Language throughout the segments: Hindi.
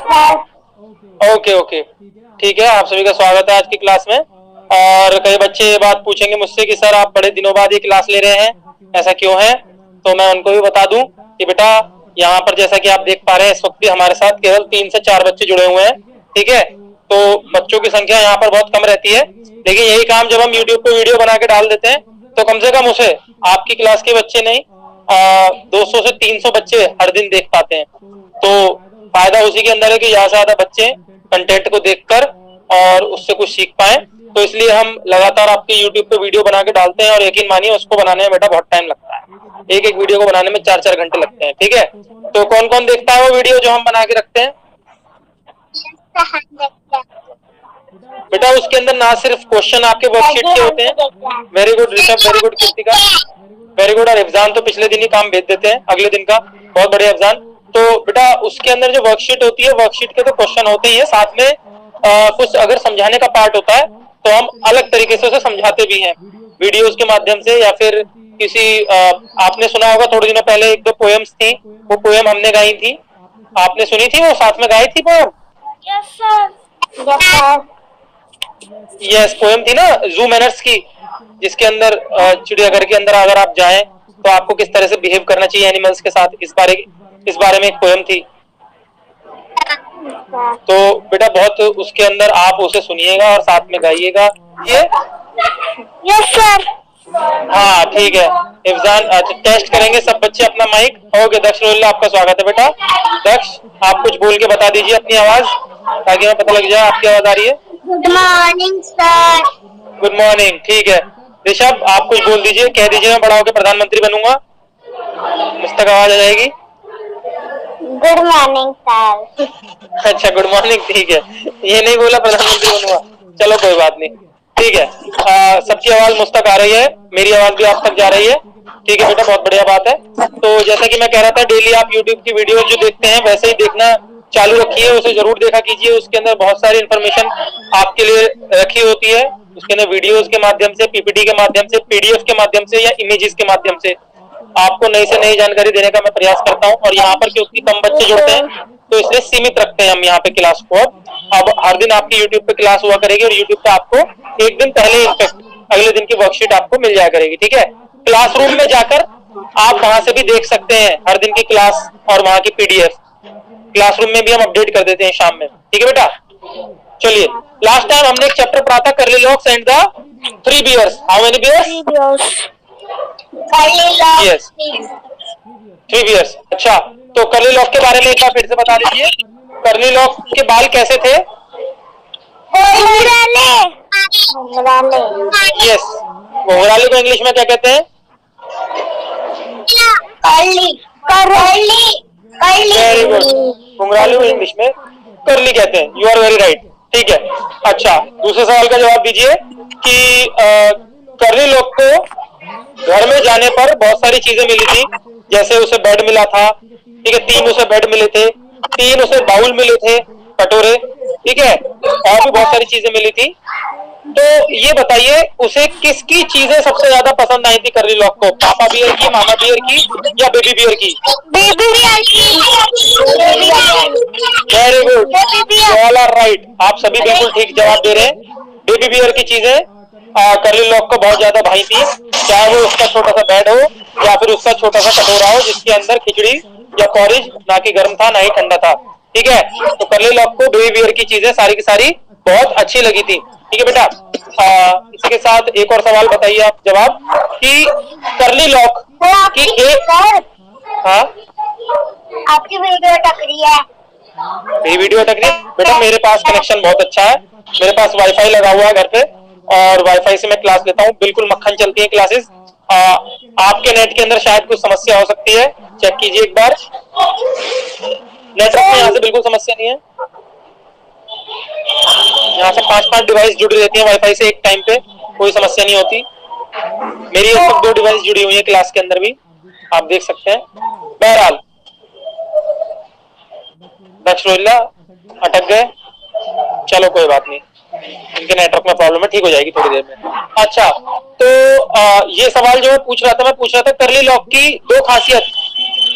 ओके ओके, ठीक है। आप सभी का स्वागत है आज की क्लास में। और कई बच्चे ये बात पूछेंगे मुझसे कि सर आप बड़े दिनों बाद ये क्लास ले रहे हैं, ऐसा क्यों है? तो मैं उनको भी बता दूं कि बेटा यहाँ पर जैसा कि आप देख पा रहे हैं इस वक्त भी हमारे साथ केवल 3 से 4 बच्चे जुड़े हुए हैं, ठीक है। तो बच्चों की संख्या यहाँ पर बहुत कम रहती है, लेकिन यही काम जब हम यूट्यूब पे वीडियो बना के डाल देते हैं तो कम से कम उसे आपकी क्लास के बच्चे नहीं 200 से 300 बच्चे हर दिन देख पाते हैं। तो फायदा उसी के अंदर है कि ज्यादा से ज्यादा बच्चे कंटेंट को देखकर और उससे कुछ सीख पाए। तो इसलिए हम लगातार आपके यूट्यूब पे वीडियो बना के डालते हैं और यकीन मानिए उसको बनाने में बेटा बहुत टाइम लगता है, एक एक वीडियो को बनाने में 4-4 घंटे लगते हैं, ठीक है। तो कौन कौन देखता है वो वीडियो जो हम बना के रखते हैं? बेटा उसके अंदर ना सिर्फ क्वेश्चन आपके वर्कशीट के होते हैं, very good Rishabh, very good Kritika, very good. और अफजान तो पिछले दिन ही काम भेज देते हैं अगले दिन का, बहुत बढ़िया अफजान। तो बेटा उसके अंदर जो वर्कशीट होती है, वर्कशीट के तो क्वेश्चन होते ही है, साथ में कुछ अगर समझाने का पार्ट होता है तो हम अलग तरीके से उसे समझाते भी हैं, वीडियोस के माध्यम से या फिर किसी आपने सुना होगा थोड़े दिनों पहले एक दो पोएम्स थी, वो पोएम हमने गाई थी, आपने सुनी थी? वो साथ में गाई थी पोएम? यस, पोएम थी ना जू मैनर्स की, जिसके अंदर चिड़ियाघर के अंदर अगर आप जाएं तो आपको किस तरह से बिहेव करना चाहिए एनिमल्स के साथ, इस बारे में एक पोएम थी। तो बेटा बहुत उसके अंदर आप उसे सुनिएगा और साथ में गाइएगा। ये यस सर। हाँ ठीक है इफ्जान, टेस्ट करेंगे सब बच्चे अपना माइक। ओके दक्ष रोहिल्ला, आपका स्वागत है बेटा। दक्ष आप कुछ बोल के बता दीजिए अपनी आवाज, ताकि हमें पता लग जाए आपकी आवाज आ रही है। Good morning sir. Good morning, ठीक है। ऋषभ आप कुछ बोल दीजिए, कह दीजिए मैं बड़ा होकर प्रधानमंत्री बनूंगा, मुझ तक आवाज आ जाएगी। Good morning sir. अच्छा गुड मॉर्निंग, ठीक है। ये नहीं बोला प्रधानमंत्री बनूंगा, चलो कोई बात नहीं, ठीक है। सबकी आवाज मुझ तक आ रही है, मेरी आवाज भी आप तक जा रही है, ठीक है बेटा, बहुत बढ़िया बात है। तो जैसा कि मैं कह रहा था, डेली आप यूट्यूब की वीडियो जो देखते हैं वैसे ही देखना चालू रखिए, उसे जरूर देखा कीजिए। उसके अंदर बहुत सारी इन्फॉर्मेशन आपके लिए रखी होती है, उसके अंदर वीडियोज के माध्यम से, पीपीटी के माध्यम से, पीडीएफ के माध्यम से या इमेजेस के माध्यम से आपको नई से नई जानकारी देने का मैं प्रयास करता हूँ। और यहाँ पर क्योंकि कम बच्चे जुड़ते हैं तो इसलिए सीमित रखते हैं हम यहाँ पे क्लास को। अब हर दिन आपकी यूट्यूब पे क्लास हुआ करेगी और यूट्यूब पे आपको एक दिन पहले इनफेक्ट अगले दिन की वर्कशीट आपको मिल जाया करेगी, ठीक है। क्लासरूम में जाकर आप वहां से भी देख सकते हैं हर दिन की क्लास और वहां की पीडीएफ, क्लासरूम में भी हम अपडेट कर देते हैं शाम में, ठीक है बेटा। चलिए, लास्ट टाइम हमने एक चैप्टर पढ़ा था Curly Locks and the 3 bears. How many bears? Yes 3 bears. अच्छा, तो कर्ली लॉक के बारे में एक बार फिर से बता दीजिए, कर्ली लॉक के बाल कैसे थे? यस, घुंघराले को इंग्लिश में क्या कहते हैं? वेरी गुड, घुंघराले को इंग्लिश में कर्ली कहते हैं, यू आर वेरी राइट, ठीक है। अच्छा, दूसरे सवाल का जवाब दीजिए कि कर्ली लॉक को घर में जाने पर बहुत सारी चीजें मिली थी, जैसे उसे बेड मिला था, ठीक है, 3 उसे बेड मिले थे, 3 उसे बाउल मिले थे, कटोरे, ठीक है, और भी बहुत सारी चीजें मिली थी। तो ये बताइए उसे किसकी चीजें सबसे ज्यादा पसंद आई थी कर्ली लॉक को? पापा बियर की, मामा बियर की या बेबी बियर की? बेबी बियर की। Very good, all are right, आप सभी बिल्कुल ठीक जवाब दे रहे हैं। बेबी बियर की चीजें कर्ली लॉक को बहुत ज्यादा भाई थी, चाहे वो उसका छोटा सा बेड हो या फिर उसका छोटा सा कटोरा हो जिसके अंदर खिचड़ी या पॉरिज ना कि गर्म था ना ही ठंडा था, ठीक है। तो कर्ली लॉक को बेबी बियर की चीजें सारी की सारी बहुत अच्छी लगी थी, ठीक है बेटा। इसी के साथ एक और सवाल बताइए आप जवाब कि कर्ली लॉक की एक, हाँ आपकी वीडियो अटक रही है। मेरी वीडियो अटक रही है बेटा, मेरे पास कनेक्शन बहुत अच्छा है, मेरे पास वाईफाई लगा हुआ है घर पे और वाईफाई से मैं क्लास लेता हूँ, बिल्कुल मक्खन चलती है क्लासेस। आपके नेट के अंदर शायद कुछ समस्या हो सकती है, चेक कीजिए एक बार। नेटवर्क में यहाँ से बिल्कुल समस्या नहीं है, यहाँ से 5-5 डिवाइस जुड़ी रहती है वाईफाई से एक टाइम पे, कोई समस्या नहीं होती। मेरी अब तक 2 डिवाइस जुड़ी हुई है क्लास के अंदर भी, आप देख सकते हैं। बहरहाल दक्ष रोहिल्ला अटक गए, चलो कोई बात नहीं, इनके नेटवर्क में प्रॉब्लम है, ठीक हो जाएगी थोड़ी देर में। अच्छा, तो ये सवाल जो मैं पूछ रहा था कर्ली लॉक की 2 खासियत,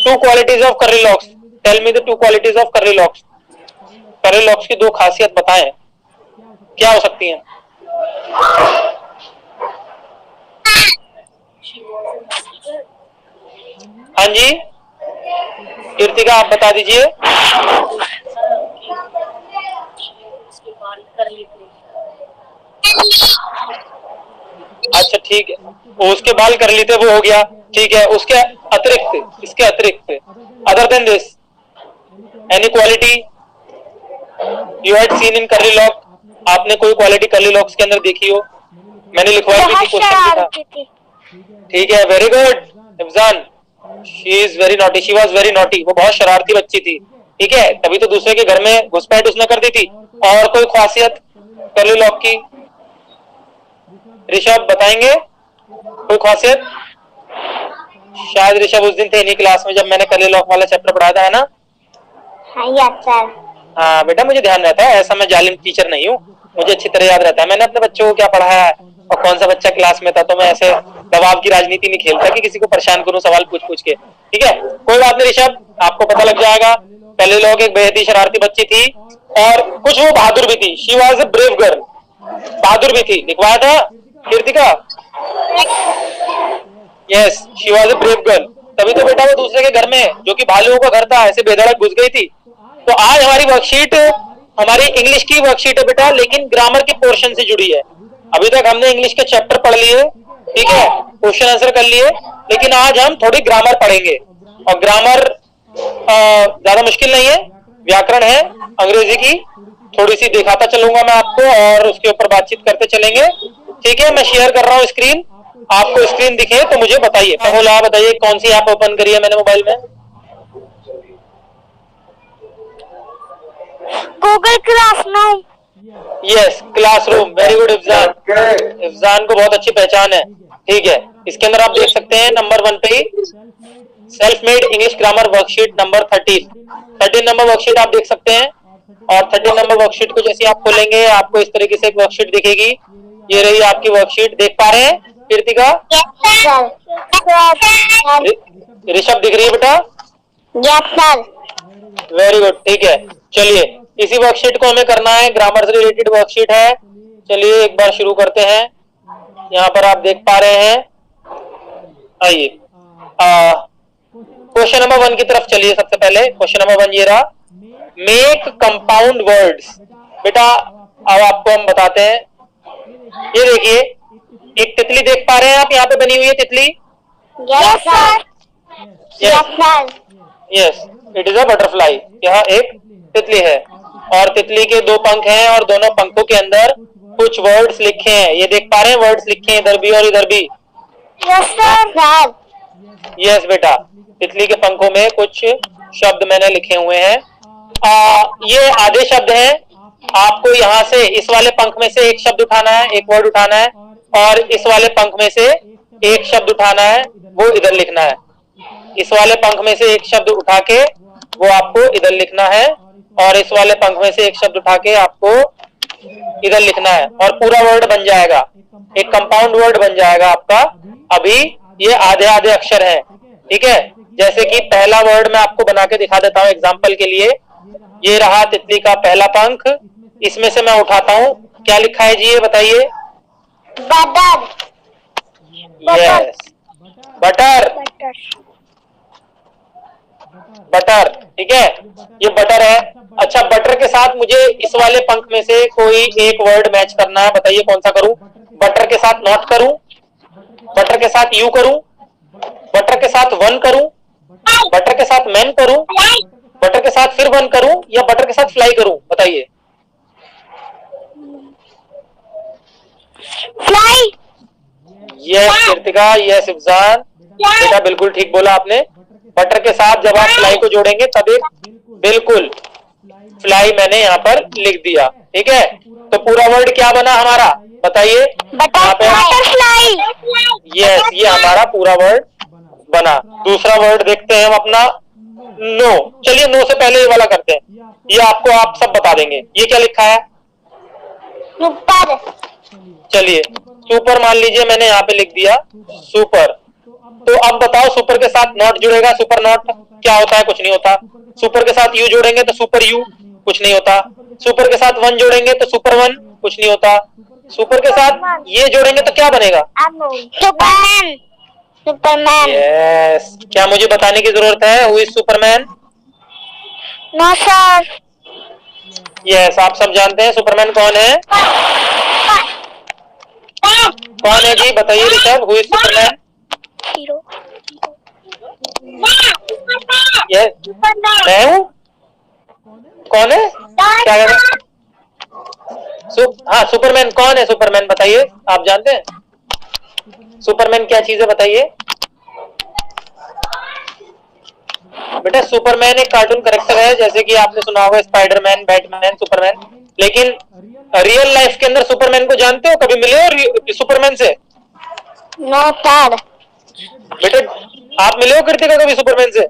2 qualities of Curly Locks, tell me the 2 qualities of Curly Locks. Curly Locks की दो खासियत बताएं, क्या हो सकती हैं? हाँ जी कीर्तिका, आप बता दीजिए। अच्छा ठीक है, उसके बाल कर ली थे, वो हो गया। ठीक है, उसके अतिरिक्त, इसके अतिरिक्त, other than this any quality you had seen in curly lock, आपने कोई क्वालिटी कर्ली लॉक्स के अंदर देखी हो? मैंने लिखवाई भी थी, क्वेश्चन भी था। ठीक है, very good Ifzan, she is very naughty, she was very naughty, वो बहुत शरारती बच्ची थी। ठीक है, तभी तो दूसरे के घर में घुसपैठ उसने कर दी थी। और कोई खासियत कर्ली लॉक की? ऋषभ बताएंगे कोई खासियत? शायद ऋषभ उस दिन थे नहीं क्लास में जब मैंने कर्ली लॉक वाला चैप्टर पढ़ाया था, है ना? Yes sir. हाँ बेटा, मुझे ध्यान रहता है, ऐसा मैं जालिम टीचर नहीं हूँ, मुझे अच्छी तरह याद रहता है मैंने अपने बच्चों को क्या पढ़ाया है और कौन सा बच्चा क्लास में था। तो मैं ऐसे दबाव की राजनीति नहीं खेलता कि किसी को परेशान करूं सवाल पूछ पूछ के। ठीक है, कोई बात नहीं ऋषभ, आपको पता लग जाएगा। कर्ली लॉक एक बेहद ही शरारती बच्ची थी और कुछ वो बहादुर भी थी। She was a brave girl, बहादुर भी थी। लिखवाया था Kirtika? Yes, she was a brave girl. तभी तो बेटा वो दूसरे के घर में, जो कि भालुओं का घर था, ऐसे बेधड़क घुस गई थी। तो आज हमारी वर्कशीट हमारी इंग्लिश की वर्कशीट है बेटा, लेकिन ग्रामर के पोर्शन से जुड़ी है। अभी तक हमने इंग्लिश के चैप्टर पढ़ लिए, ठीक है, क्वेश्चन आंसर कर लिए, लेकिन आज हम थोड़ी ग्रामर पढ़ेंगे। और ग्रामर ज्यादा मुश्किल नहीं है, व्याकरण है अंग्रेजी की, थोड़ी सी दिखाता चलूंगा मैं आपको और उसके ऊपर बातचीत करते चलेंगे। ठीक है, मैं शेयर कर रहा हूँ स्क्रीन, आपको स्क्रीन दिखे तो मुझे बताइए। पहला बताइए कौन सी ऐप ओपन करी है मैंने मोबाइल में? Google classroom. Yes, classroom, very good Ifzan, Ifzan को बहुत अच्छी पहचान है। ठीक है, इसके अंदर आप देख सकते हैं नंबर 1 पे ही self made English grammar worksheet number 13 number worksheet आप देख सकते हैं। और 13 नंबर वर्कशीट को जैसे आप खोलेंगे आपको इस तरीके से एक वर्कशीट दिखेगी। ये रही आपकी वर्कशीट, देख पा रहे हैं कीर्तिका? ऋषभ दिख रही है बेटा? Yes sir. वेरी गुड, ठीक है। चलिए, इसी वर्कशीट को हमें करना है, ग्रामर से रिलेटेड वर्कशीट है। चलिए एक बार शुरू करते हैं। यहाँ पर आप देख पा रहे हैं, आइए क्वेश्चन नंबर 1 की तरफ चलिए। सबसे पहले क्वेश्चन नंबर 1 ये रहा, मेक कंपाउंड वर्ड्स। बेटा अब आपको हम बताते हैं, ये देखिए एक तितली देख पा रहे हैं आप, यहाँ पे बनी हुई है तितली। Yes sir. Yes sir. Yes, it is a butterfly, यह एक तितली है और तितली के 2 पंख हैं और दोनों पंखों के अंदर कुछ वर्ड्स लिखे हैं। ये देख पा रहे हैं वर्ड्स लिखे हैं इधर भी और इधर भी। Yes sir. यस बेटा, तितली के पंखों में कुछ शब्द मैंने लिखे हुए हैं। ये आधे शब्द हैं, आपको यहाँ से इस वाले पंख में से एक शब्द उठाना है, एक वर्ड उठाना है, और इस वाले पंख में से एक शब्द उठाना है, वो इधर लिखना है। इस वाले पंख में से एक शब्द उठा के वो आपको इधर लिखना है और इस वाले पंख में से एक शब्द उठा के आपको इधर लिखना है और पूरा वर्ड बन जाएगा, एक कंपाउंड वर्ड बन जाएगा आपका। अभी ये आधे आधे अक्षर हैं, ठीक है। जैसे कि पहला वर्ड मैं आपको बना के दिखा देता हूँ एग्जाम्पल के लिए। ये रहा तितली का पहला पंख, इसमें से मैं उठाता हूँ, क्या लिखा है जी ये बताइए? बटर। यस, बटर, बटर, ठीक है, ये बटर है। अच्छा, बटर के साथ मुझे इस वाले पंख में से कोई एक वर्ड मैच करना है, बताइए कौन सा करूं? बटर के साथ नॉट करूं, बटर के साथ यू करूं, बटर के साथ वन करूं, बटर के साथ मैन करूं, बटर के साथ फिर वन करूं, या बटर के साथ फ्लाई करूं? बताइए। फ्लाई। यस कीर्तिका, यस इफ्जान, बेटा बिल्कुल ठीक बोला आपने। बटर के साथ जब आप फ्लाई को जोड़ेंगे तब एक बिल्कुल फ्लाई मैंने यहाँ पर लिख दिया, ठीक है। तो पूरा वर्ड क्या बना हमारा बताइए? बटरफ्लाई। यस, ये हमारा पूरा वर्ड बना। दूसरा वर्ड देखते हैं हम अपना, नो। चलिए नो से पहले ये वाला करते हैं, ये आपको आप सब बता देंगे। ये क्या लिखा है? सुपर। चलिए सुपर मान लीजिए, मैंने यहाँ पे लिख दिया सुपर। तो अब बताओ सुपर के साथ नॉट जुड़ेगा, सुपर नॉट क्या होता है? कुछ नहीं होता। सुपर के साथ यू जोड़ेंगे तो सुपर यू, कुछ नहीं होता। सुपर के साथ वन जोड़ेंगे तो सुपर वन, कुछ नहीं होता। सुपर के साथ ये जोड़ेंगे तो क्या बनेगा? सुपरमैन। सुपरमैन। यस। क्या मुझे बताने की जरूरत है who is Superman? No sir. Yes, आप सब जानते हैं सुपरमैन कौन है। कौन है जी, बताइए Rishabh, who is Superman? Hero. Yes, मैं हूँ। कौन है? क्या कह रहे हैं? हाँ, सुपरमैन कौन है? सुपरमैन बताइए, आप जानते हैं सुपरमैन क्या चीज है, बताइए बेटा। सुपरमैन एक कार्टून कैरेक्टर है, जैसे कि आपने सुना होगा स्पाइडरमैन, बैटमैन, सुपरमैन। लेकिन रियल लाइफ के अंदर सुपरमैन को जानते हो? कभी मिले हो सुपरमैन से? No sir. बेटे, आप मिले हो कृतिका कभी सुपरमैन से?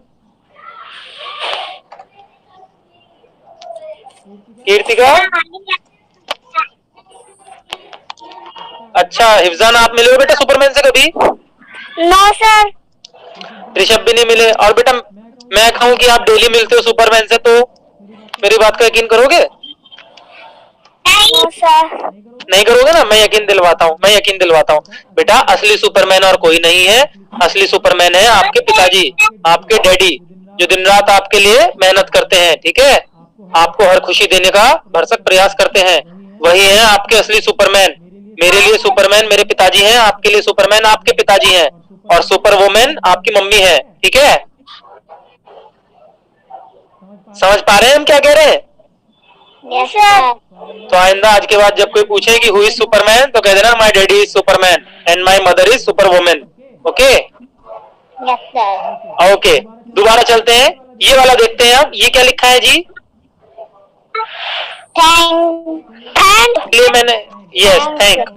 कीर्तिका? अच्छा, हिफजान आप मिले हो बेटा सुपरमैन से कभी? No sir. ऋषभ भी नहीं मिले। और बेटा मैं कहूं कि आप डेली मिलते हो सुपरमैन से, तो मेरी बात का यकीन करोगे? No sir. नहीं करोगे ना? मैं यकीन दिलवाता हूँ, मैं यकीन दिलवाता हूँ बेटा। असली सुपरमैन और कोई नहीं है। असली सुपरमैन है आपके पिताजी, आपके डैडी, जो दिन रात आपके लिए मेहनत करते हैं, ठीक है? आपको हर खुशी देने का भरसक प्रयास करते हैं। वही है आपके असली सुपरमैन। मेरे लिए सुपरमैन मेरे पिताजी हैं, आपके लिए सुपरमैन आपके पिताजी हैं, और सुपर वुमेन आपकी मम्मी है, ठीक है? समझ पा रहे हैं हम क्या कह रहे हैं? Yes sir. तो आइंदा आज के बाद जब कोई पूछे कि हु इज सुपरमैन, तो कह देना my daddy is Superman and my mother is super women. Okay? Yes sir. Okay, दोबारा चलते हैं। ये वाला देखते हैं हम, ये क्या लिखा है जी? थैंक। ये मैंने, यस थैंक।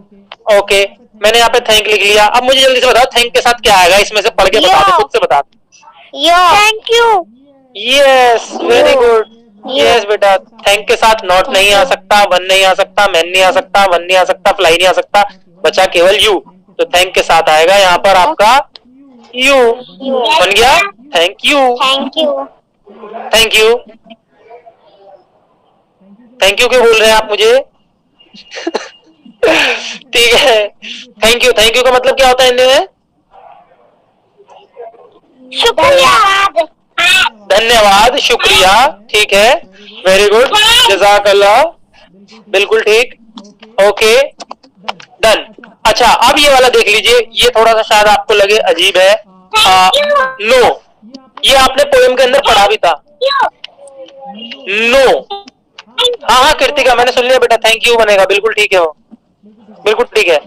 ओके, मैंने यहाँ पे थैंक लिख लिया। अब मुझे जल्दी से बताओ थैंक के साथ क्या आएगा, इसमें से पढ़ के बता दो, खुद से बता दो। Yo. Thank you. Yes, very good. Yes बेटा, थैंक के साथ नॉट नहीं आ सकता, वन नहीं आ सकता, मैन नहीं आ सकता, वन नहीं आ सकता, फ्लाई नहीं आ सकता, बचा केवल यू। तो थैंक के साथ आएगा यहाँ पर आपका यू। बन गया thank you. Thank you. Thank you. Thank you क्यों बोल रहे हैं आप मुझे? ठीक है, थैंक यू। थैंक यू का मतलब क्या होता है हिंदी में? शुक्रिया। धन्यवाद, शुक्रिया, ठीक है, वेरी गुड, जज़ाकल्लाह, बिल्कुल ठीक। Okay, done. अच्छा, अब ये वाला देख लीजिए, ये थोड़ा सा शायद आपको लगे अजीब है। नो, ये आपने पोएम के अंदर पढ़ा भी था। नो। हाँ हाँ कृतिका, मैंने सुन लिया बेटा, थैंक यू बनेगा, बिल्कुल ठीक है वो, बिल्कुल ठीक है।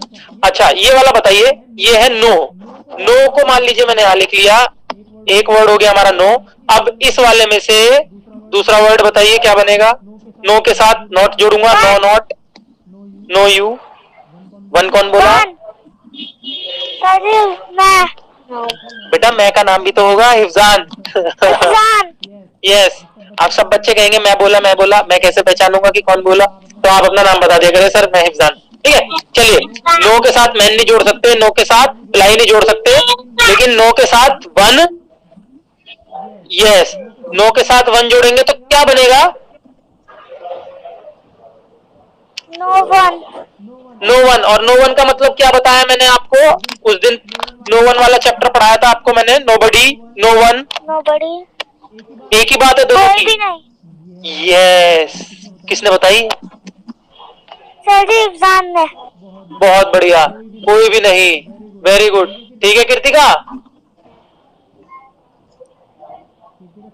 अच्छा, ये वाला बताइए, ये है नो। नो को मान लीजिए मैंने यहाँ लिख लिया, एक वर्ड हो गया हमारा नो। अब इस वाले में से दूसरा वर्ड बताइए क्या बनेगा? नो के साथ नॉट जोड़ूंगा, no not, no you, one कौन बोला? मैं। बेटा मैं का नाम भी तो होगा, हिफजान। यस, आप सब बच्चे कहेंगे मैं बोला मैं बोला, मैं कैसे पहचानूंगा कि कौन बोला? तो आप अपना नाम बता दिया करें, सर मैं हिफजान, ठीक है? चलिए, नो के साथ मैन नहीं जोड़ सकते, नो के साथ फ्लाई नहीं जोड़ सकते, लेकिन नो के साथ वन, यस, नो के साथ वन जोड़ेंगे तो क्या बनेगा? No one. No one. और नो वन का मतलब क्या बताया मैंने आपको उस दिन? नो वन वाला चैप्टर पढ़ाया था आपको मैंने, नोबडी, नो वन, नोबडी। एक ही बात है दोनों कोई भी की। नहीं। यस, किसने बताई? सर एग्जाम में। बहुत बढ़िया, कोई भी नहीं, वेरी गुड, ठीक है कृतिका?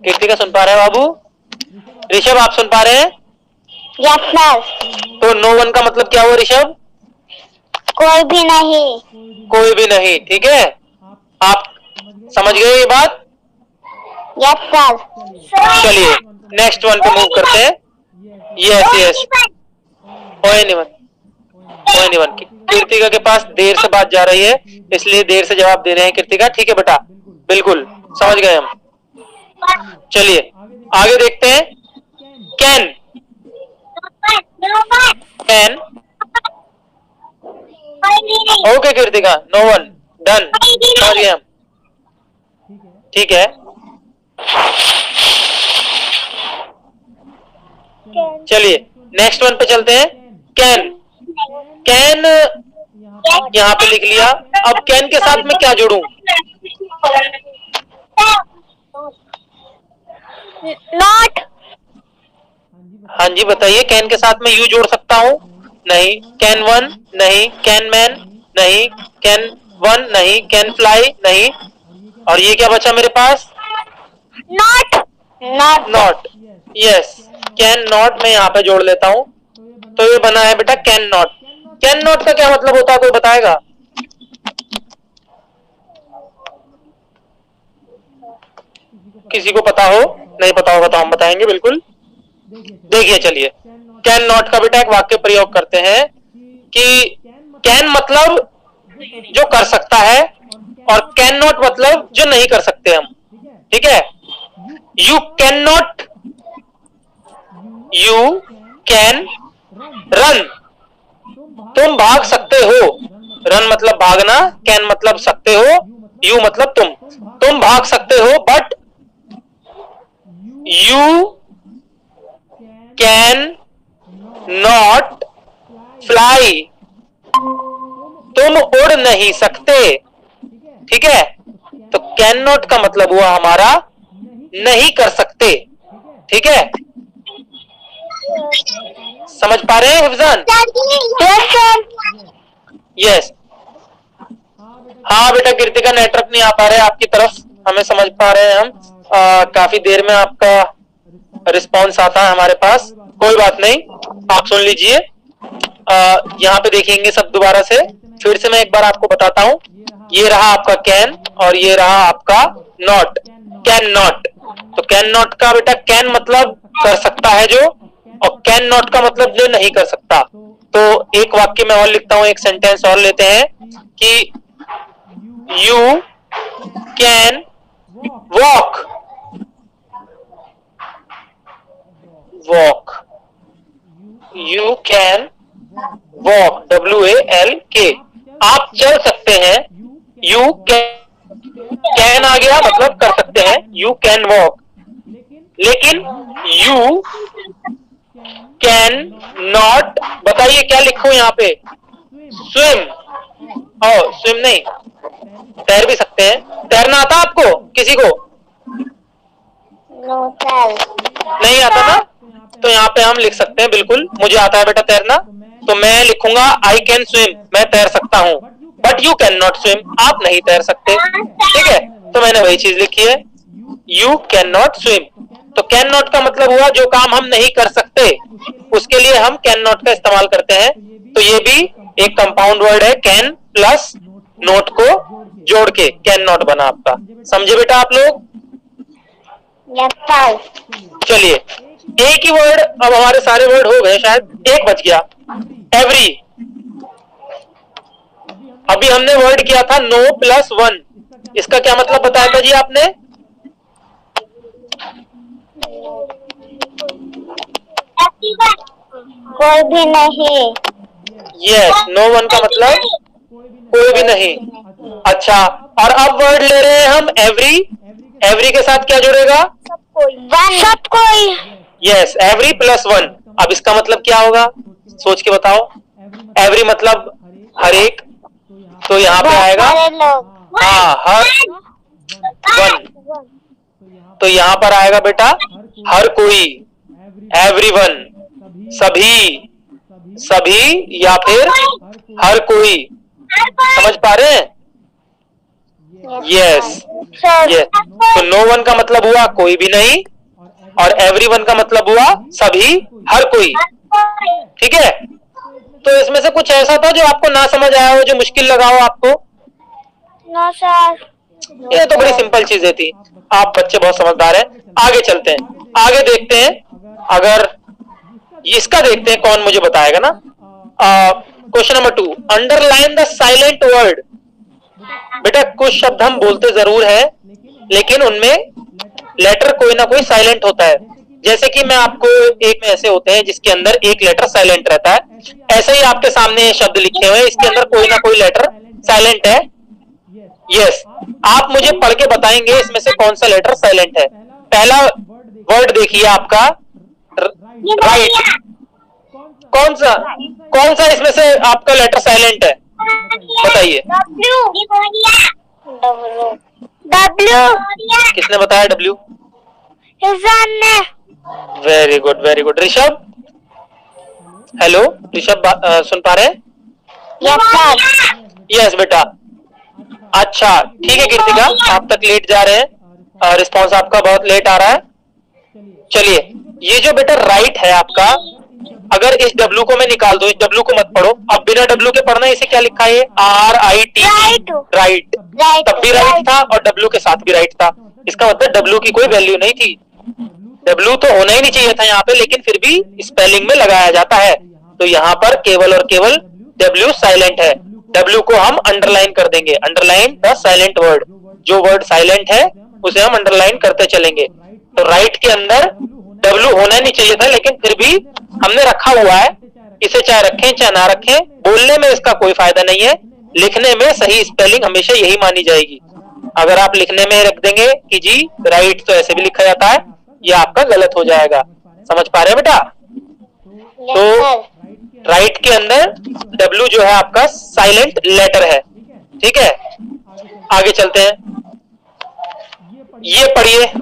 कृतिका सुन पा रहे हैं बाबू? ऋषभ आप सुन पा रहे हैं? Yes sir. तो नो वन का मतलब क्या हुआ ऋषभ? कोई भी नहीं। कोई भी नहीं, ठीक है? आप समझ गए ये बात? Yes sir. चलिए नेक्स्ट वन पे मूव करते हैं। यस यस, ON1 कृतिका के पास देर से बात जा रही है, इसलिए देर से जवाब दे रहे हैं कृतिका, ठीक है बेटा? बिल्कुल समझ गए हम। चलिए आगे देखते हैं। Can, can, okay Kritika, no one, done, समझ गए हम, ठीक है? चलिए नेक्स्ट वन पे चलते हैं। कैन, कैन यहाँ पे लिख लिया। अब कैन के साथ में क्या जोड़ूं? नॉट। हाँ जी बताइए, कैन के साथ में यू जोड़ सकता हूँ? नहीं। कैन वन नहीं, कैन मैन नहीं, कैन वन नहीं, कैन फ्लाई नहीं, और ये क्या बचा मेरे पास? Not. Not. Not. Yes, can not मैं यहाँ पे जोड़ लेता हूँ, तो ये बना है बेटा कैन नॉट। कैन नॉट का क्या मतलब होता है, कोई बताएगा? किसी को पता हो? नहीं पता होगा तो हम बताएंगे बिल्कुल। देखिए चलिए, कैन नॉट का बेटा एक वाक्य प्रयोग करते हैं कि कैन मतलब जो कर सकता है और कैन नॉट मतलब जो नहीं कर सकते हम। ठीक है, you can not, you can run, तुम भाग सकते हो। रन मतलब भागना, कैन मतलब सकते हो, यू मतलब तुम भाग सकते हो, but you can not fly, तुम उड़ नहीं सकते। ठीक है, तो कैन नॉट का मतलब हुआ हमारा नहीं कर सकते। ठीक है, समझ पा रहे हैं हिफजान? यस। हाँ बेटा कृतिका, नेटवर्क नहीं आ पा रहे आपकी तरफ, हमें समझ पा रहे हैं हम। काफी देर में आपका रिस्पॉन्स आता है हमारे पास, कोई बात नहीं, आप सुन लीजिए। यहाँ पे देखेंगे सब दोबारा से, फिर से मैं एक बार आपको बताता हूँ। ये रहा आपका कैन और ये रहा आपका नॉट, कैन नॉट। तो कैन नॉट का बेटा कैन मतलब कर सकता है जो, और कैन नॉट का मतलब जो नहीं कर सकता। तो एक वाक्य में और लिखता हूँ, एक सेंटेंस और लेते हैं कि you can walk, walk, you can walk, WALK, आप चल सकते हैं। यू कैन आ गया मतलब कर सकते हैं, यू कैन वॉक, लेकिन यू कैन नॉट, बताइए क्या लिखूं यहाँ पे? स्विम। ओ स्विम नहीं, तैर भी सकते हैं। तैरना आता आपको किसी को? नहीं आता ना, तो यहाँ पे हम लिख सकते हैं बिल्कुल, मुझे आता है बेटा तैरना, तो मैं लिखूंगा आई कैन स्विम, मैं तैर सकता हूँ, but you can not swim, आप नहीं तैर सकते। ठीक है, तो मैंने वही चीज लिखी है, यू कैन नॉट स्विम। तो कैन नॉट का मतलब हुआ जो काम हम नहीं कर सकते, उसके लिए हम कैन नॉट का इस्तेमाल करते हैं। तो ये भी एक कंपाउंड वर्ड है, कैन प्लस नॉट को जोड़ के कैन नॉट बना आपका। समझे बेटा आप लोग? चलिए, एक ही वर्ड, अब हमारे सारे वर्ड हो गए, शायद एक बच गया, एवरी। अभी हमने वर्ड किया था नो प्लस वन, इसका क्या मतलब बताया था जी आपने? कोई भी नहीं। यस, नो वन का मतलब कोई भी नहीं। अच्छा, और अब वर्ड ले रहे हैं हम एवरी, एवरी के साथ क्या जुड़ेगा? सब कोई। Yes, every plus one. अब इसका मतलब क्या होगा, सोच के बताओ। एवरी मतलब हर एक, तो यहाँ पे आएगा हाँ हर वन, तो यहाँ पर आएगा बेटा हर कोई, एवरीवन, सभी, सभी या फिर हर कोई। समझ पा रहे हैं? Yes yes. तो नो वन का मतलब हुआ कोई भी नहीं, और एवरीवन का मतलब हुआ सभी, हर कोई। ठीक है, तो इसमें से कुछ ऐसा था जो आपको ना समझ आया हो, जो मुश्किल लगा हो आपको? No sir. ये तो बड़ी सिंपल चीजें थी, आप बच्चे बहुत समझदार हैं। आगे चलते हैं, आगे देखते हैं, अगर इसका देखते हैं कौन मुझे बताएगा ना। Question number 2, underline the silent word. बेटा कुछ शब्द हम बोलते जरूर है, लेकिन उनमें लेटर कोई ना कोई साइलेंट होता है। जैसे कि मैं आपको, एक में ऐसे होते हैं जिसके अंदर एक लेटर साइलेंट रहता है, ऐसे ही आपके सामने शब्द लिखे हुए हैं, इसके अंदर कोई ना कोई लेटर साइलेंट है। यस, आप मुझे पढ़ के बताएंगे इसमें से कौन सा लेटर साइलेंट है। पहला वर्ड देखिए आपका राइट। कौन सा इसमें से आपका लेटर साइलेंट है, बताइए। W किसने बताया डब्ल्यू? हिजान ने। Very good very good. Rishabh, hello Rishabh, सुन पा रहे हैं? Yes sir. यस बेटा। अच्छा ठीक है कृतिका, आप तक लेट जा रहे हैं, रिस्पॉन्स आपका बहुत लेट आ रहा है। चलिए, ये जो बेटा राइट है आपका, अगर इस डब्ल्यू को मैं निकाल दूं, इस डब्ल्यू को मत पढ़ो, अब बिना डब्ल्यू के पढ़ना है। इसे क्या लिखा है? RIT, right. तब भी राइट था और डब्ल्यू के साथ भी राइट था। इसका मतलब डब्ल्यू की कोई वैल्यू नहीं थी। डब्ल्यू तो होना ही नहीं चाहिए था यहाँ पे, लेकिन फिर भी स्पेलिंग में लगाया जाता है। तो यहाँ पर केवल और केवल डब्ल्यू साइलेंट है। डब्ल्यू को हम अंडरलाइन कर देंगे, अंडरलाइन द साइलेंट वर्ड। जो वर्ड साइलेंट है उसे हम अंडरलाइन करते चलेंगे। तो राइट के अंदर डब्ल्यू होना नहीं चाहिए था, लेकिन फिर भी हमने रखा हुआ है। इसे चाहे रखें चाहे ना रखें, बोलने में इसका कोई फायदा नहीं है, लिखने में सही स्पेलिंग हमेशा यही मानी जाएगी। अगर आप लिखने में रख देंगे कि जी राइट, तो ऐसे भी लिखा जाता है, ये आपका गलत हो जाएगा। समझ पा रहे हैं बेटा? तो राइट के अंदर डब्ल्यू जो है आपका साइलेंट लेटर है। ठीक है, आगे चलते हैं। ये पढ़िए,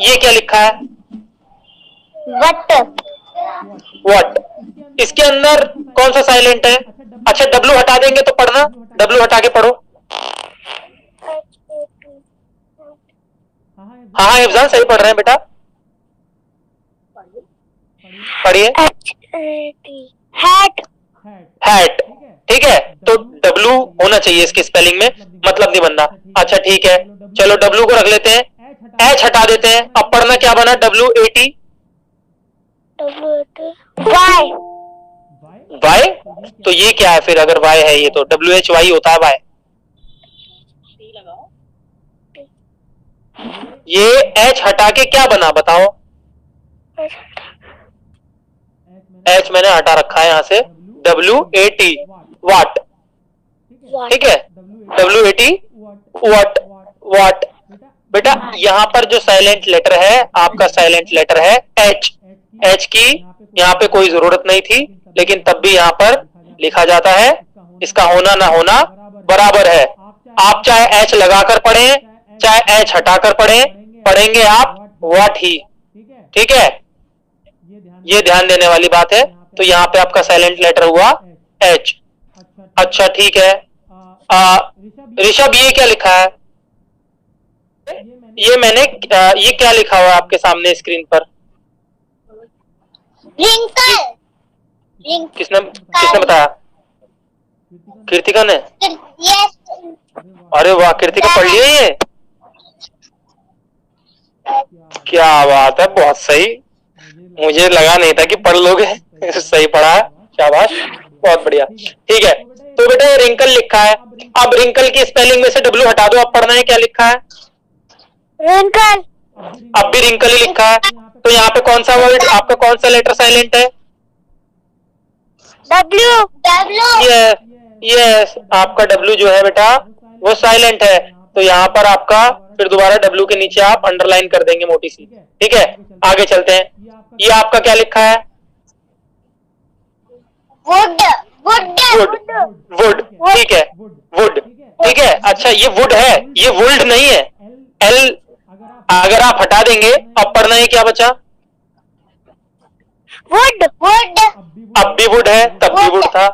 ये क्या लिखा है? वट। इसके अंदर कौन सा साइलेंट है? अच्छा डब्ल्यू हटा देंगे तो पढ़ना, डब्ल्यू हटा के पढ़ो। हाँ इफ्जान सही पढ़ रहे हैं बेटा, पढ़िए। हैट, ठीक है। तो डब्ल्यू होना चाहिए इसके स्पेलिंग में, मतलब नहीं बनना। अच्छा ठीक है, चलो डब्ल्यू को रख लेते हैं, एच हटा देते हैं। अब पढ़ना क्या बना? WAT, Y. तो ये क्या है फिर? अगर वाई है ये तो WHY होता है वाई। ये एच हटा के क्या बना बताओ? एच मैंने हटा रखा है यहां से, WAT, वाट। ठीक है, WAT, वाट। बेटा यहाँ पर जो साइलेंट लेटर है आपका, साइलेंट लेटर है एच। एच की यहाँ पे कोई जरूरत नहीं थी, लेकिन तब भी यहाँ पर लिखा जाता है। इसका होना ना होना बराबर है। आप चाहे एच लगाकर पढ़ें चाहे एच हटाकर पढ़ें, पढ़ेंगे आप व्हाट ही। ठीक है, ये ध्यान देने वाली बात है। तो यहाँ पे आपका साइलेंट लेटर हुआ एच। अच्छा ठीक है, ऋषभ ये क्या लिखा है? ये मैंने ये क्या लिखा हुआ है आपके सामने स्क्रीन पर? किसने बताया? कृतिका ने? अरे वाह, कृतिका पढ़ लिया ये, क्या बात है, बहुत सही। मुझे लगा नहीं था कि पढ़ लोगे, सही पढ़ा है, शाबाश, बहुत बढ़िया। ठीक है, तो बेटा ये रिंकल लिखा है। अब रिंकल की स्पेलिंग में से डब्ल्यू हटा दो, अब पढ़ना है क्या लिखा है? रिंकल। अब भी रिंकल ही लिखा है। तो यहाँ पे कौन सा वर्ड आपका, कौन सा लेटर साइलेंट है? W। यस, आपका डब्ल्यू जो है बेटा वो साइलेंट है। तो यहाँ पर आपका फिर दोबारा डब्ल्यू के नीचे आप अंडरलाइन कर देंगे मोटी सी। ठीक है, आगे चलते हैं। ये आपका क्या लिखा है? वुड। ठीक है, वुड। ठीक है, अच्छा ये वुड है, ये वुल्ड नहीं है। एल अगर आप हटा देंगे, अब पढ़ना है क्या बचा? वुड। अब भी वुड है, तब भी वुड था।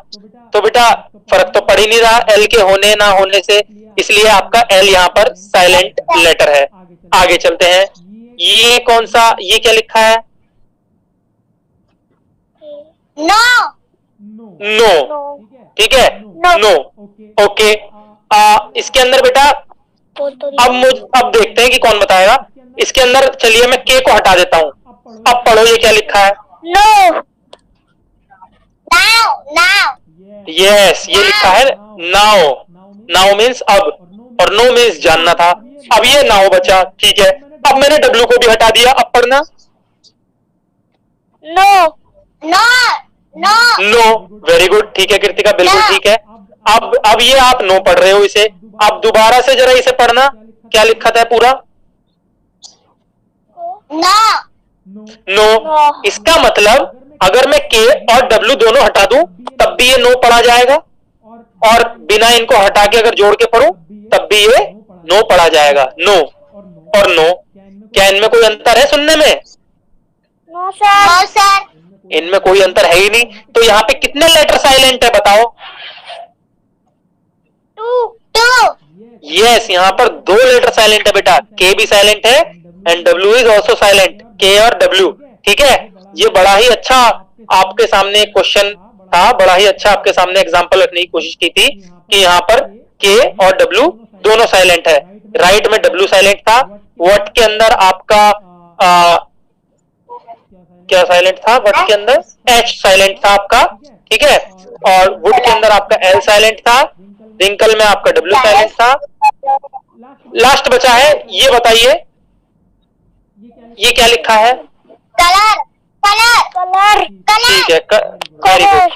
तो बेटा फर्क तो पड़ ही नहीं रहा एल के होने ना होने से, इसलिए आपका एल यहाँ पर साइलेंट लेटर है। आगे चलते हैं। ये कौन सा, ये क्या लिखा है? नो। ठीक है, नो। ओके, इसके अंदर बेटा अब देखते हैं कि कौन बताएगा। इसके अंदर चलिए मैं के को हटा देता हूँ। अब पढ़ो ये क्या लिखा है? नो। यस, ये लिखा है नाउ। नाउ मीन्स अब, और नो मीन्स जानना था। अब ये नाउ बचा। ठीक है, अब मैंने डब्ल्यू को भी हटा दिया, अब पढ़ना। No, very good. ठीक है कृतिका, बिल्कुल ठीक है। अब ये आप नो पढ़ रहे हो इसे। अब दोबारा से जरा इसे पढ़ना, क्या लिखा था पूरा? नो। इसका मतलब अगर मैं के और डब्ल्यू दोनों हटा दूं तब भी ये नो पढ़ा जाएगा, और बिना इनको हटा के अगर जोड़ के पढ़ूं तब भी ये नो पढ़ा जाएगा। नो और नो, क्या इनमें कोई अंतर है सुनने में? No sir. इनमें कोई अंतर है ही नहीं। तो यहाँ पे कितने लेटर साइलेंट है बताओ? 2। यस, यहाँ पर 2 लेटर साइलेंट है बेटा। के भी साइलेंट है and W is also silent. के और डब्ल्यू, ठीक है। ये बड़ा ही अच्छा आपके सामने क्वेश्चन था, बड़ा ही अच्छा आपके सामने एग्जांपल रखने की कोशिश की थी कि यहाँ पर के और डब्ल्यू दोनों साइलेंट है। राइट में डब्ल्यू साइलेंट था, व्हाट के अंदर आपका क्या साइलेंट था? व्हाट के अंदर एच साइलेंट था आपका, ठीक है। और वुड के अंदर आपका एल साइलेंट था, रिंकल में आपका डब्ल्यू साइलेंट था। लास्ट बचा है, ये बताइए ये क्या लिखा है? कलर। ठीक है, वेरी गुड,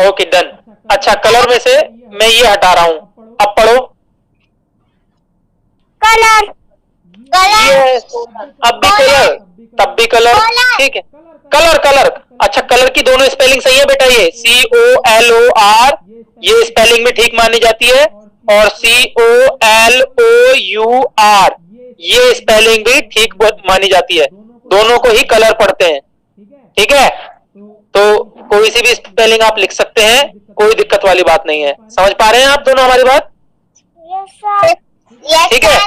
ओके डन। अच्छा, कलर में से मैं ये हटा रहा हूं, अब पढ़ो। कलर। अब भी कलर, तब भी कलर, ठीक है। कलर, अच्छा कलर की दोनों स्पेलिंग सही है बेटा। ये COLOR ये स्पेलिंग में ठीक मानी जाती है, और COLOUR ये स्पेलिंग भी ठीक मानी जाती है। दोनों को ही कलर पढ़ते हैं, ठीक है। तो कोई सी भी स्पेलिंग आप लिख सकते हैं, कोई दिक्कत वाली बात नहीं है। समझ पा रहे हैं आप दोनों हमारी बात? ठीक है।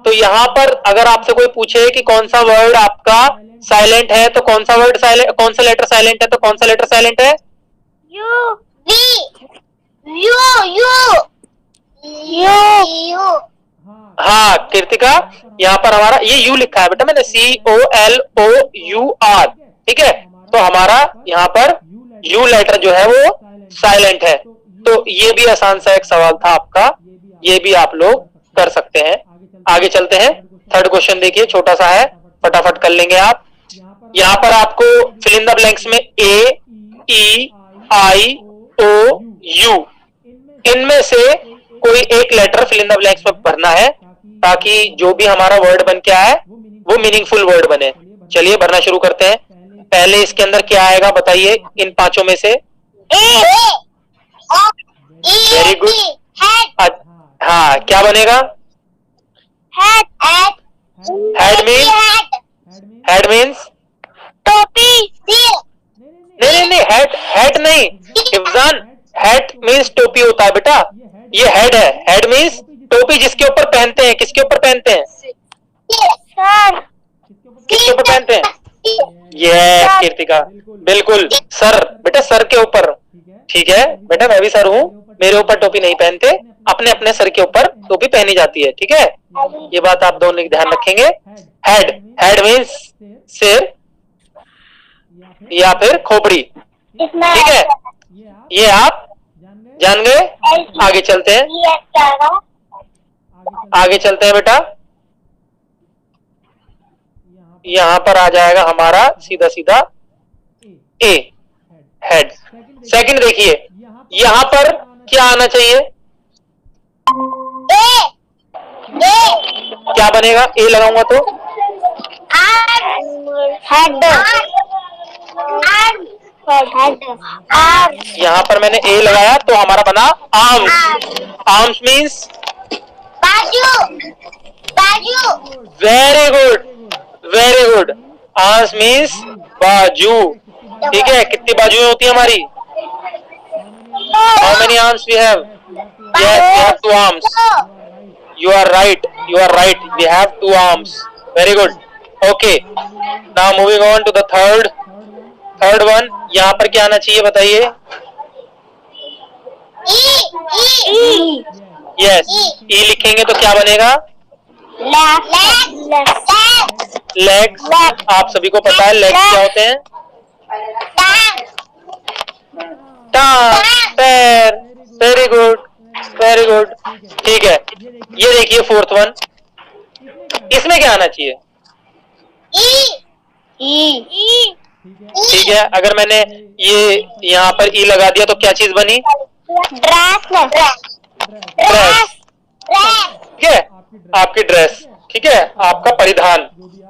तो यहाँ पर अगर आपसे कोई पूछे कि कौन सा वर्ड आपका साइलेंट है तो कौन सा वर्ड साइलेंट, कौन सा लेटर साइलेंट है तो कौन सा लेटर साइलेंट है? यू। हाँ कृतिका, यहाँ पर हमारा ये यू लिखा है बेटा मैंने, COLOUR, ठीक है। तो हमारा यहाँ पर यू लेटर जो है वो साइलेंट है। तो ये भी आसान सा एक सवाल था आपका, ये भी आप लोग कर सकते हैं। आगे चलते हैं, थर्ड क्वेश्चन देखिए, छोटा सा है, फटाफट कर लेंगे आप। यहाँ पर आपको फिल इन द ब्लैंक्स में A, E, I, O, U इनमें से कोई एक letter fill in the blanks में भरना है, ताकि जो भी हमारा वर्ड बन के आए वो मीनिंगफुल वर्ड बने। चलिए भरना शुरू करते हैं। पहले इसके अंदर क्या आएगा बताइए इन पांचों में से? Very good. हाँ, क्या बनेगा? हेड मीन्स टोपी। नहीं, हेड नहीं इफ्जान, हेड मीन्स टोपी होता है बेटा, ये हेड है। हेड मीन्स टोपी जिसके ऊपर पहनते हैं। किसके ऊपर पहनते हैं? सर। किसके ऊपर पहनते हैं? ये कीर्तिका, बिल्कुल सर, बेटा सर के ऊपर, ठीक है बेटा, मैं भी सर हूँ, मेरे ऊपर टोपी नहीं पहनते, अपने अपने सर के ऊपर टोपी पहनी जाती है, ठीक है। ये बात आप दोनों ध्यान रखेंगे। हेड मीन्स सिर या फिर खोपड़ी, ठीक है। ये आप जान गए। आगे चलते हैं, आगे चलते हैं बेटा। यहाँ पर आ जाएगा हमारा सीधा सीधा ए, हेड। सेकंड देखिए, यहाँ पर क्या आना चाहिए? क्या बनेगा? ए लगाऊंगा तो यहाँ पर मैंने ए लगाया तो हमारा बना arms. Arms means very good, very good. Arms means बाजू, ठीक है। कितनी बाजुएं होती है हमारी? How many arms we have? Yes, we have 2 arms. You are right, you are right, we have 2 arms. Very good. Okay, now moving on to the third one. यहाँ पर क्या आना चाहिए बताइए? Yes, E लिखेंगे तो क्या बनेगा? Legs। आप सभी को पता है legs क्या होते हैं? टांग, पैर। Very good, वेरी गुड, ठीक है। ये देखिए 4th वन, इसमें क्या आना चाहिए? ठीक है, अगर मैंने ये यहाँ पर ई लगा दिया तो क्या चीज बनी? ड्रेस, ठीक है, आपकी ड्रेस, ठीक है, आपका परिधान,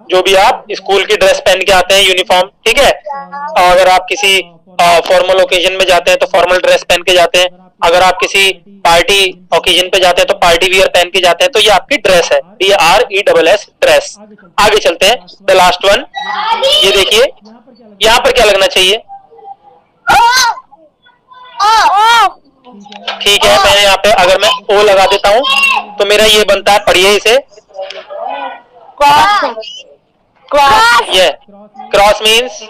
जो भी आप स्कूल की ड्रेस पहन के आते हैं, यूनिफॉर्म, ठीक है। और अगर आप किसी फॉर्मल ओकेजन में जाते हैं तो फॉर्मल ड्रेस पहन के जाते हैं, अगर आप किसी पार्टी ओकेजन पे जाते हैं तो पार्टी वियर पहन के जाते हैं, तो ये आपकी ड्रेस है, DRESS, ड्रेस। आगे चलते हैं, द लास्ट वन, ये देखिए, यहाँ पर क्या लगना चाहिए? ठीक है, मैं यहाँ पे अगर मैं ओ लगा देता हूँ तो मेरा ये बनता है, पढ़िए इसे, ये क्रॉस मीन्स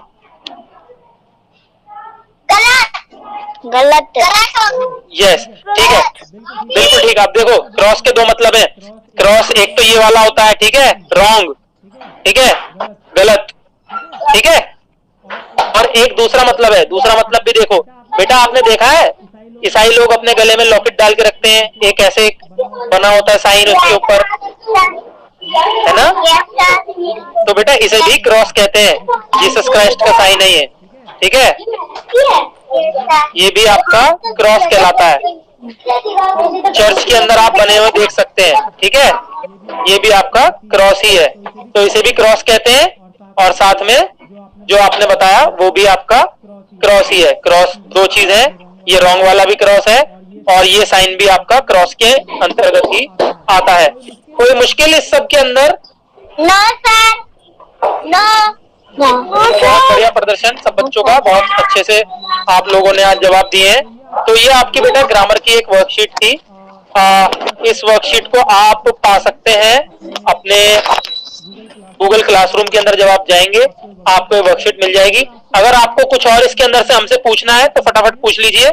गलत। यस, ठीक है, बिल्कुल ठीक। आप देखो, क्रॉस के दो मतलब है। क्रॉस एक तो ये वाला होता है, ठीक है, रॉन्ग, ठीक है, गलत, ठीक है। और एक दूसरा मतलब है, दूसरा मतलब भी देखो बेटा, आपने देखा है ईसाई लोग अपने गले में लॉकेट डाल के रखते हैं, एक ऐसे बना होता है साइन उसके ऊपर, है ना। तो बेटा इसे भी क्रॉस कहते हैं, जीसस क्राइस्ट का साइन है ये, ठीक है, ये भी आपका क्रॉस कहलाता है। चर्च के अंदर आप बने हुए देख सकते हैं, ठीक है, ये भी आपका क्रॉस ही है, तो इसे भी क्रॉस कहते हैं। और साथ में जो आपने बताया वो भी आपका क्रॉस ही है। क्रॉस दो चीज है, ये रॉन्ग वाला भी क्रॉस है और ये साइन भी आपका क्रॉस के अंतर्गत ही आता है। कोई मुश्किल इस सब के अंदर? No sir, no. बहुत बढ़िया प्रदर्शन सब बच्चों का, बहुत अच्छे से आप लोगों ने आज जवाब दिए हैं। तो ये आपकी बेटा ग्रामर की एक वर्कशीट थी। इस वर्कशीट को आप पा सकते हैं अपने गूगल क्लासरूम के अंदर, जब आप जाएंगे आपको वर्कशीट मिल जाएगी। अगर आपको कुछ और इसके अंदर से हमसे पूछना है तो फटाफट पूछ लीजिए।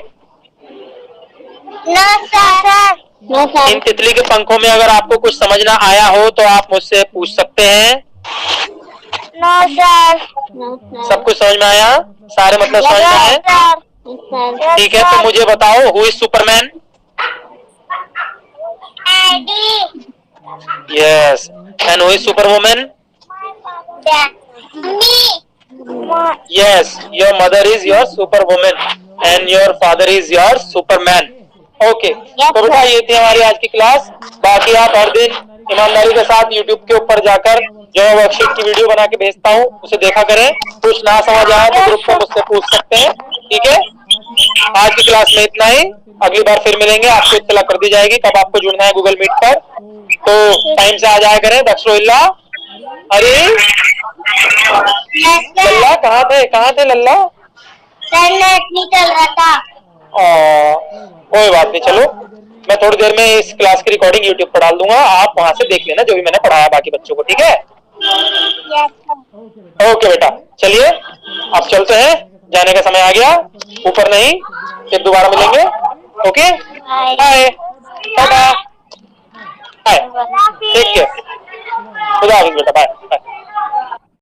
No sir, no sir. इन तितली के पंखों में अगर आपको कुछ समझ ना आया हो तो आप मुझसे पूछ सकते हैं। नो सर, सब कुछ समझ में आया? सारे मतलब समझ में आए? ठीक है, तो मुझे बताओ, who is Superman? Yes, and who is superwoman? Yes, your mother is your superwoman and your father is your superman. Okay. तो बेटा ये थी हमारी आज की क्लास। बाकी आप हर दिन ईमानदारी के साथ YouTube के ऊपर जाकर जो मैं वर्कशीट की वीडियो बना के भेजता हूँ उसे देखा करें। कुछ ना समझ आए तो ग्रुप में मुझसे पूछ सकते हैं, ठीक है। आज की क्लास में इतना ही, अगली बार फिर मिलेंगे। आपको इत्तला कर दी जाएगी कब आपको जुड़ना है गूगल मीट पर, तो टाइम से आ जाया करें। दक्षरोइल्ला, अरे लल्ला कहाँ थे लल्ला? नहीं चल रहा था। कोई बात नहीं, चलो मैं थोड़ी देर में इस क्लास की रिकॉर्डिंग यूट्यूब पर डाल दूंगा, आप वहां से देख लेना जो भी मैंने पढ़ाया बाकी बच्चों को, ठीक है। ओके बेटा, चलिए अब चलते हैं, जाने का समय आ गया, ऊपर नहीं, फिर दोबारा मिलेंगे। ओके, बाय, टाटा, बाय, टेक केयर, खुदा हाफिज़ बेटा, बाय।